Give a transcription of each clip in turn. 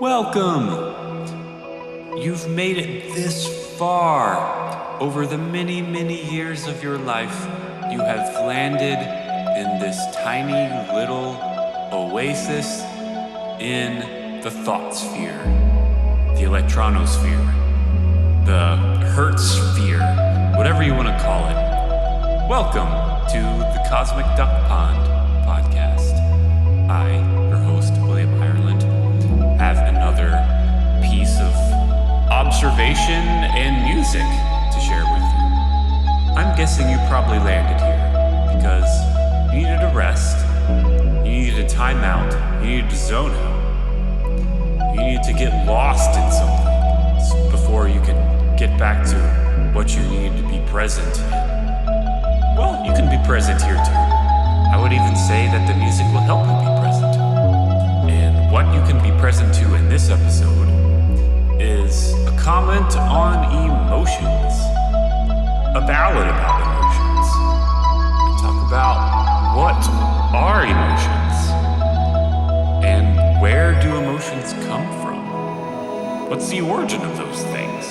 Welcome! You've made it this far. Over the many, many years of your life, you have landed in this tiny little oasis in the thought sphere, the electronosphere, the Hertz sphere, whatever you want to call it. Welcome to the Cosmic Duck Pond podcast. I, your host, William Ireland, have another piece of observation and music to share with you. I'm guessing you probably landed here because you needed a rest, you needed a timeout, you needed to zone out, you needed to get lost in something before you could get back to what you need to be present in. Well, you can be present here too. I would even say that the music will help you be present. And what you can be present to in this episode is a comment on emotions, a ballad about emotions. I talk about what are emotions and where do emotions come from? What's the origin of those things?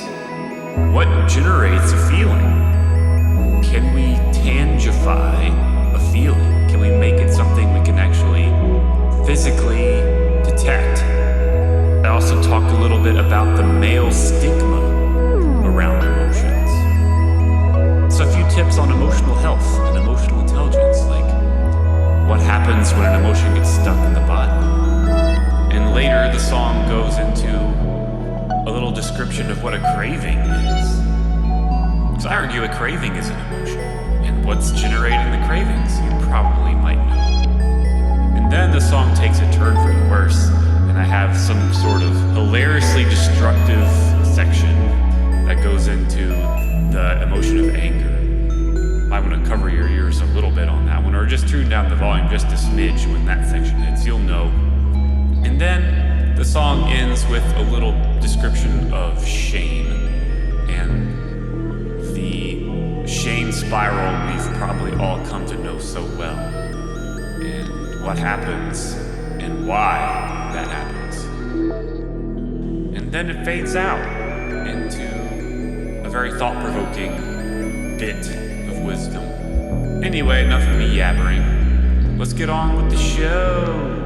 What generates a feeling? Can we tangify a feeling? Can we make it something we can actually physically detect? I also talk a little bit about the male stigma around emotions. So a few tips on emotional health and emotional intelligence, like what happens when an emotion gets stuck in the body. And later the song goes into a little description of what a craving is. So I argue a craving is an emotion, and what's generating the cravings, you probably might know. And then the song takes a turn for the worse, and I have some sort of hilariously destructive section that goes into the emotion of anger. I'm going to cover your ears a little bit on that one, or just tune down the volume just a smidge when that section hits, you'll know. And then the song ends with a little description of shame, and the shame spiral we've probably all come to know so well, and what happens and why that happens. And then it fades out into a very thought-provoking bit of wisdom. Anyway, enough of me yabbering. Let's get on with the show.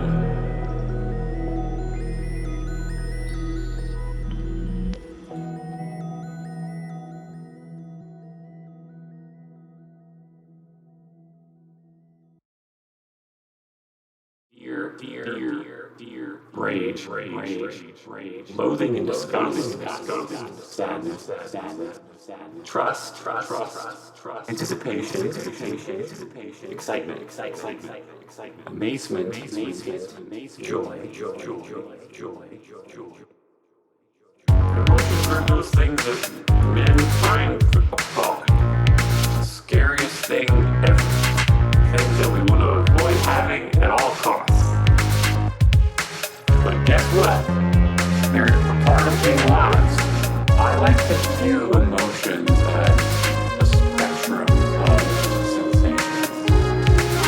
Fear, rage, loathing and disgust, sadness, trust, anticipation, excitement, amazement, joy. Emotions are those things that mankind could call the scariest thing ever. Things that we want to avoid having at all costs. But guess what? They're a part of being honest. I like to view emotions as a spectrum of sensations.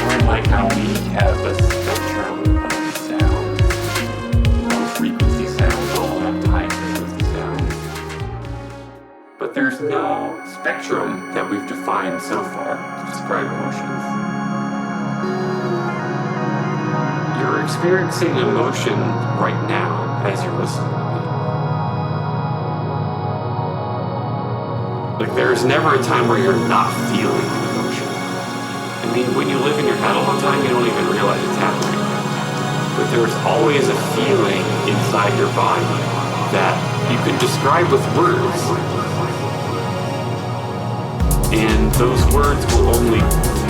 Or like how we have a spectrum of sounds. Low frequency sounds, all have high frequency sounds. But there's no spectrum that we've defined so far to describe emotions. You're experiencing emotion right now as you're listening to me. Like, there's never a time where you're not feeling an emotion. I mean, when you live in your head all the time, you don't even realize it's happening. But there's always a feeling inside your body that you can describe with words. And those words will only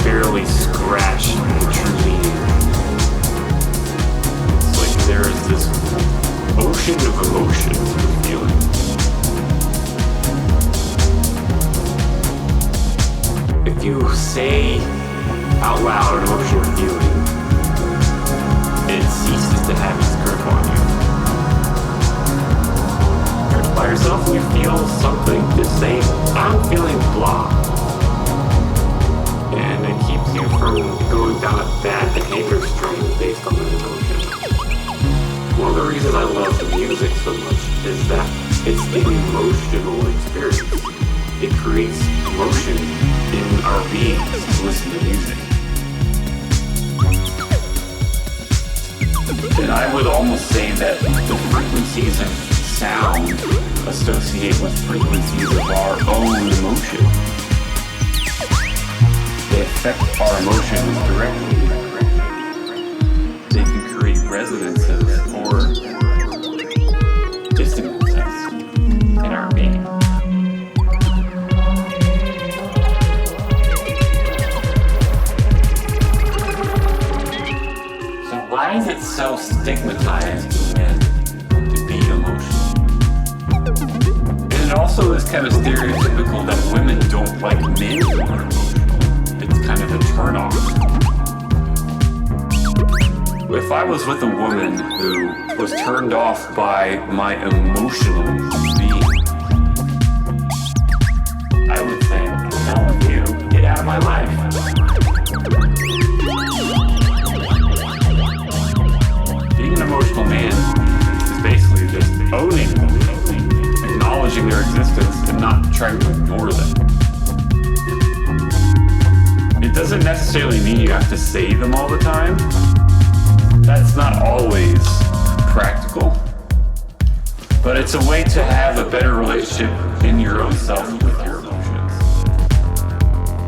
barely scratch the true meaning. There's this ocean of emotions and feelings. If you say out loud an emotion or feeling, it ceases to have its grip on you. You're by yourself and you feel something, just say, I'm feeling blah. And it keeps you from going down a bad the reason I love music so much is that it's an emotional experience. It creates emotion in our beings to listen to music. And I would almost say that the frequencies of sound associate with frequencies of our own emotion. They affect our emotions directly. They can create resonances or dissonances in our being. So why is it so stigmatized for men to be emotional? And it also is kind of stereotypical that women don't like men who are emotional. It's kind of a turn-off. If I was with a woman who was turned off by my emotional being, I would say, hell with you, get out of my life. Being an emotional man is basically just owning them, acknowledging their existence and not trying to ignore them. It doesn't necessarily mean you have to say them all the time. That's not always practical, but it's a way to have a better relationship in your own self with your emotions.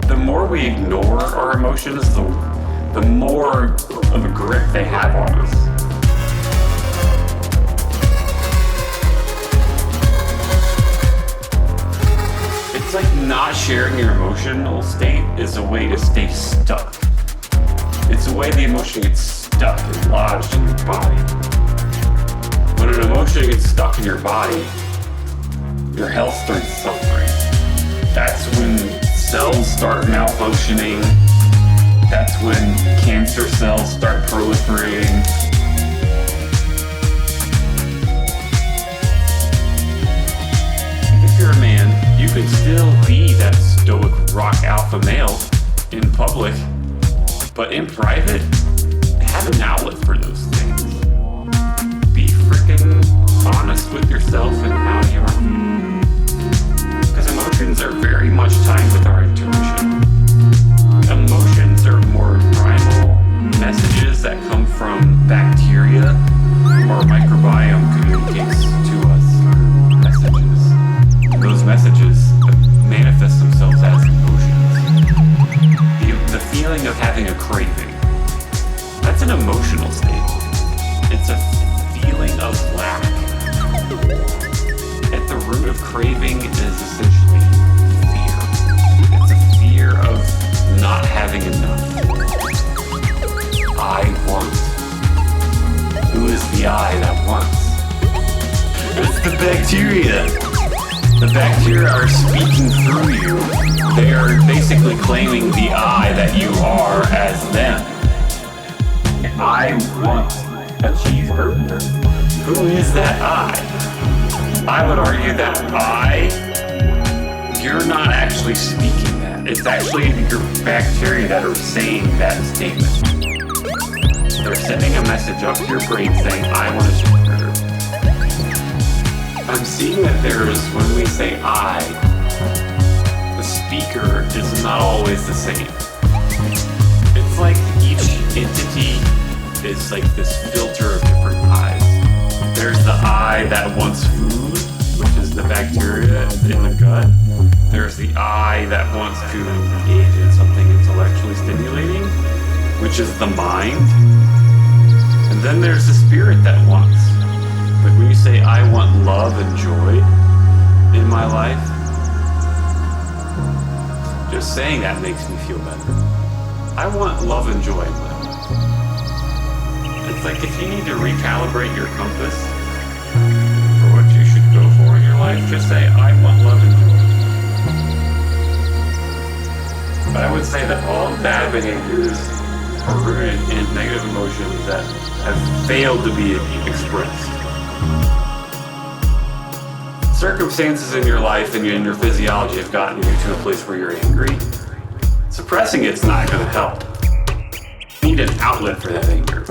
The more we ignore our emotions, the more of a grip they have on us. It's like not sharing your emotional state is a way to stay stuck. It's a way the emotion gets stuck and lodged in your body. When an emotion gets stuck in your body, your health starts suffering. That's when cells start malfunctioning. That's when cancer cells start proliferating. If you're a man, you can still be that stoic rock alpha male in public, but in private, have an outlet for those things. Be freaking honest with yourself and how you are. Because emotions are very much tied with our intuition. Emotions are more primal messages that come from bacteria. Our microbiome communicates to us messages. Those messages manifest themselves as emotions. The feeling of having a craving. That's an emotional state. It's a feeling of lack. At the root of craving is essentially fear. It's a fear of not having enough. I want. Who is the I that wants? It's the bacteria. The bacteria are speaking through you. They are basically claiming the I that you are as them. I want a cheeseburger. Who is that I would argue that you're not actually speaking that. It's actually your bacteria that are saying that statement. They're sending a message up to your brain saying, I want a cheeseburger. I'm seeing that when we say I, the speaker is not always the same. It's like each entity is like this filter of different eyes. There's the eye that wants food, which is the bacteria in the gut. There's the eye that wants to engage in something intellectually stimulating, which is the mind. And then there's the spirit that wants. Like when you say, I want love and joy in my life, just saying that makes me feel better. I want love and joy in my life. It's like if you need to recalibrate your compass for what you should go for in your life, just say, I want love and joy. But I would say that all bad behaviors are rooted in negative emotions that have failed to be expressed. Circumstances in your life and in your physiology have gotten you to a place where you're angry. Suppressing it's not going to help. You need an outlet for that anger.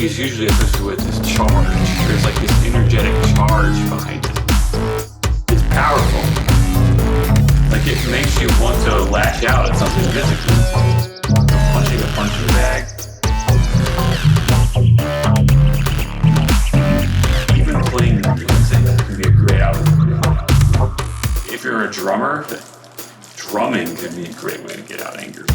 is usually associated with this charge. There's like this energetic charge behind it. It's powerful. Like it makes you want to lash out at something physically. Punching a punching bag. Even playing music can be a great outlet. If you're a drummer, drumming can be a great way to get out anger.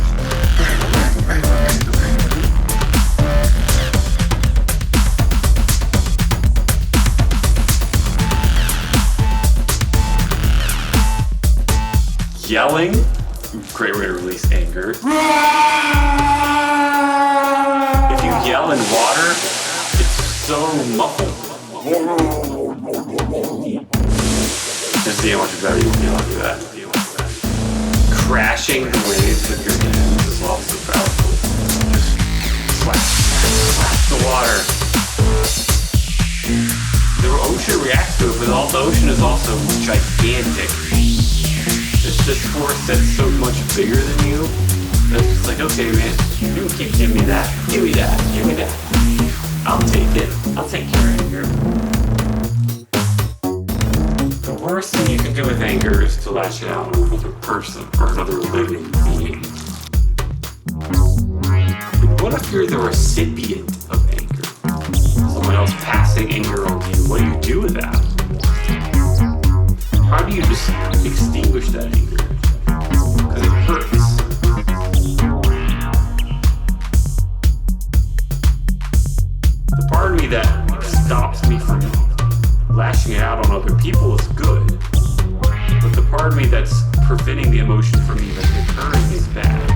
Yelling, great way to release anger. If you yell in water, it's so muffled. Just see how much better you feel after that. Crashing the waves with your hands is also powerful. Just slap the water. The ocean reacts to it, but the ocean is also gigantic. It's this force that's so much bigger than you. That's just like, okay, man, you keep giving me that. Give me that. Give me that. I'll take it. I'll take your anger. The worst thing you can do with anger is to lash it out on another person or another living being. What if you're the recipient of anger? Someone else passing anger on you. What do you do with that? How do you just extinguish that anger? Because it hurts. The part of me that stops me from lashing it out on other people is good. But the part of me that's preventing the emotion from even occurring is bad.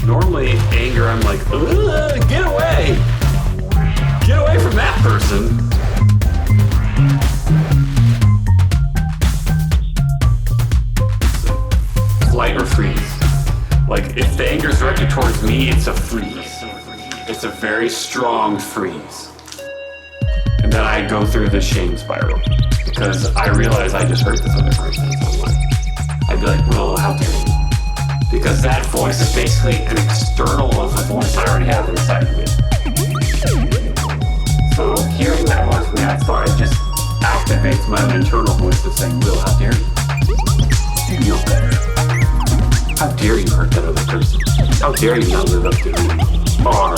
Normally, anger, I'm like, get away! Get away from that person. Flight or freeze. Like, if the anger is directed towards me, it's a freeze. It's a very strong freeze. And then I go through the shame spiral. Because I realize I just hurt this other person. So I'd be like, well, how dare you? Because that voice is basically an external of the voice I already have inside of me. So hearing that voice from the outside just activates my internal voice of saying, Will, how dare you? You know better. How dare you hurt that other person? How dare you not live up to who you are?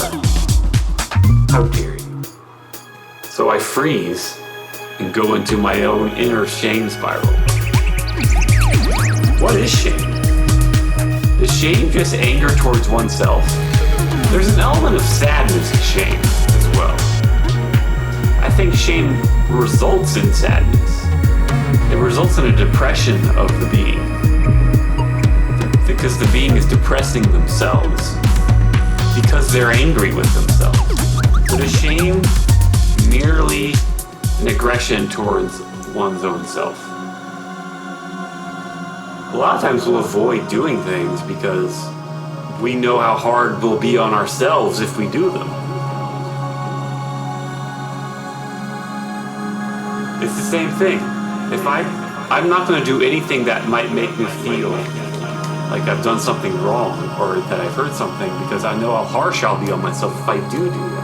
How dare you? So I freeze and go into my own inner shame spiral. What is shame? Is shame just anger towards oneself? There's an element of sadness to shame as well. I think shame results in sadness. It results in a depression of the being. Because the being is depressing themselves. Because they're angry with themselves. But is shame merely an aggression towards one's own self? A lot of times we'll avoid doing things because we know how hard we'll be on ourselves if we do them. It's the same thing. If I'm not going to do anything that might make me feel like I've done something wrong or that I've hurt something because I know how harsh I'll be on myself if I do that.